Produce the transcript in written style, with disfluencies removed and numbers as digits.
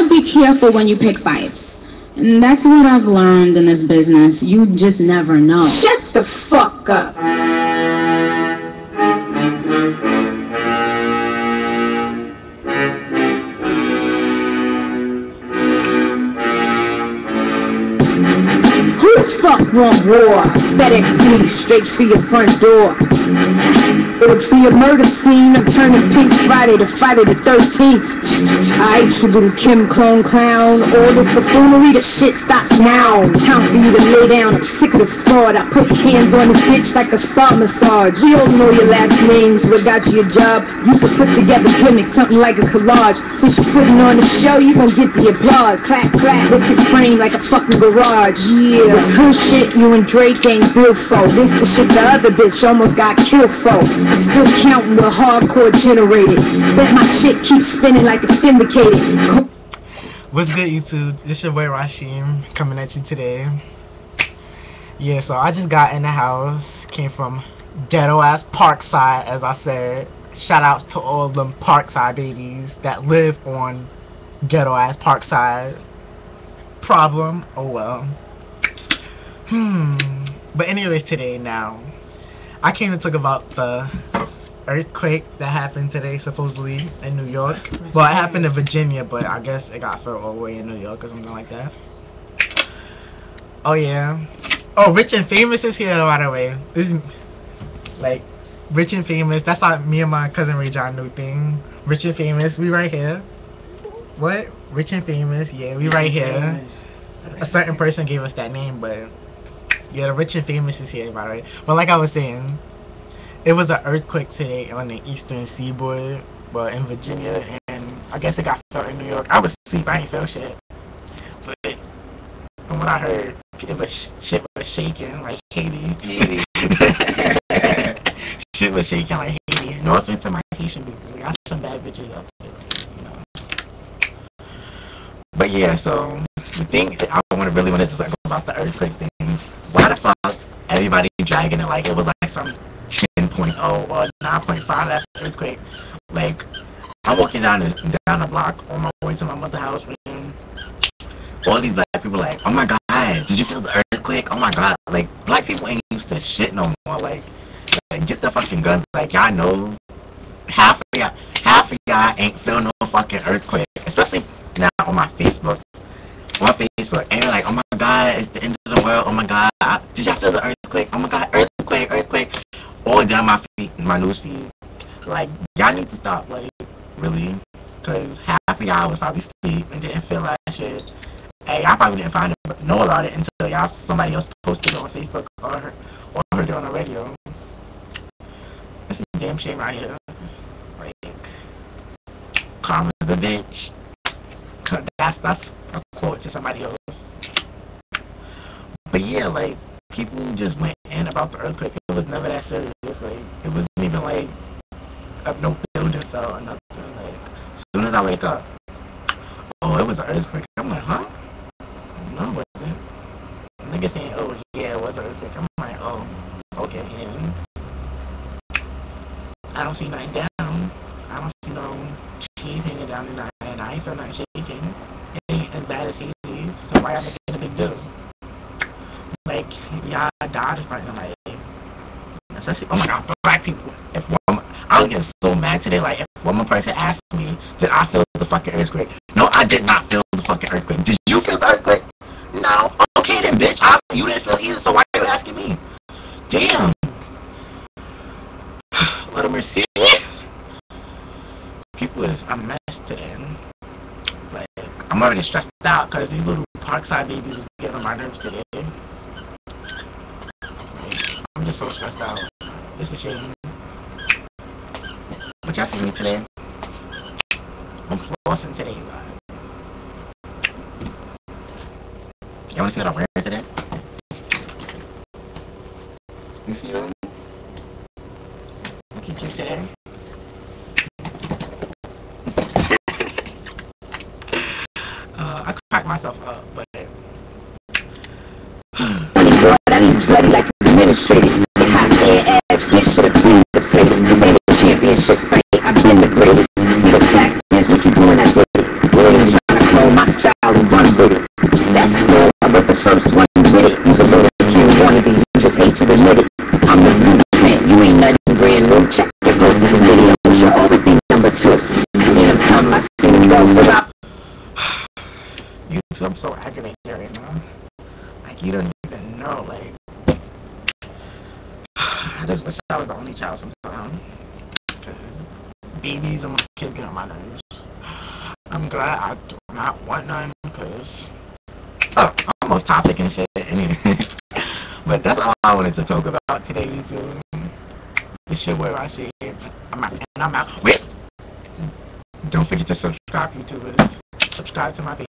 be careful when you pick fights. And that's what I've learned in this business. You just never know. Shut the fuck up. Who the fuck want war? FedEx me straight to your front door. It'll be a murder scene. I'm turning pink Friday to Friday the 13th. I hate you, little Kim clone clown. All this buffoonery, the shit stops now. Time for you to lay down. I'm sick of the fraud. I put hands on this bitch like a spa massage. We all know your last names. What got you your job? Used to put together gimmicks, something like a collage. Since you're putting on the show, you gon' get the applause. Clap, clap, with your frame like a fucking garage. Yeah, this her shit you and Drake ain't built for. This the shit the other bitch almost got killed for. I'm still counting with hardcore generated. Bet my shit keeps spinning like it's syndicated. What's good, YouTube? This your boy Rashim coming at you today. Yeah, so I just got in the house. Came from ghetto ass Parkside, as I said. Shout outs to all them Parkside babies that live on ghetto ass Parkside. Problem? Oh well. But anyways, today now, I came to talk about the earthquake that happened today, supposedly in New York. Well, it happened in Virginia, but I guess it got felt all the way in New York or something like that. Oh yeah. Oh, Rich and Famous is here, by the way. This is like Rich and Famous. That's how me and my cousin Ray John new thing. Rich and Famous, we right here. What? Rich and Famous, yeah, we right here. A certain person gave us that name, but yeah, the Rich and Famous is here, by the way. But like I was saying, it was an earthquake today on the eastern seaboard, well, in Virginia, and I guess it got felt in New York. I was asleep, I ain't felt shit. But from what I heard, shit was shaking like Haiti. Shit was shaking like Haiti. No offense to my Haitian people, we got some bad bitches up there, you know. But yeah, so the thing I really wanted to talk about the earthquake thing. Why the fuck everybody dragging it like it was like some 10.0 or 9.5 that's earthquake? Like, I'm walking down the block on my way to my mother's house, and all these black people like, oh my god, did you feel the earthquake? Oh my god, like black people ain't used to shit no more. Like get the fucking guns. Like y'all know, half of y'all ain't feel no fucking earthquake, especially now on my Facebook. And you're like, oh my god, it's the end of the world. Oh my god, did y'all feel the earthquake? Oh my god, earthquake. All down my feed, my news feed. Like, y'all need to stop, like, really, because half of y'all was probably asleep and didn't feel that shit. Hey, y'all probably didn't know about it until somebody else posted it on Facebook or heard it on the radio. This is a damn shame right here. Like, karma's a bitch. That's a quote to somebody else. But yeah, like, people just went in about the earthquake. It was never that serious. Like, it wasn't even like no building fell or nothing. Like, as soon as I wake up, oh, it was an earthquake. I'm like, huh? No, it wasn't. Nigga saying, oh yeah, it was an earthquake. I'm like, oh, okay. And I don't see nothing down. I don't see no cheese hanging down tonight. I ain't feel nothing shaking. It ain't as bad as Haiti, so why y'all making a big deal? Like, y'all died or something, like, especially, oh my god, black people. I was getting so mad today, like, if one more person asked me, did I feel the fucking earthquake? No, I did not feel the fucking earthquake. Did you feel the earthquake? No? Okay then, bitch. You didn't feel it either, so why are you asking me? Damn. What a mercy. People is a mess today. Like, I'm already stressed out because these little Parkside babies is getting on my nerves today. Like, I'm just so stressed out. It's a shame. But y'all see me today? I'm flossing today, guys. Y'all wanna see what I'm wearing today? You see them? Looking cute today. I cracked myself up, but I need bloody like administrative. Hot air ass bitch should have cleaned the face. This ain't a championship fight. I've been the greatest. See, the fact is what you doing, I did it. You ain't trying to clone my YouTube. I'm so aggravated right now. Like, you don't even know. Like, I just wish I was the only child sometimes. Because babies and my kids get on my nerves. I'm glad I do not want none. Because I'm off topic and shit. Anyway. But that's all I wanted to talk about today, YouTube. This shit where I shit. I'm out. Wait! Don't forget to subscribe, YouTubers. Subscribe to my page.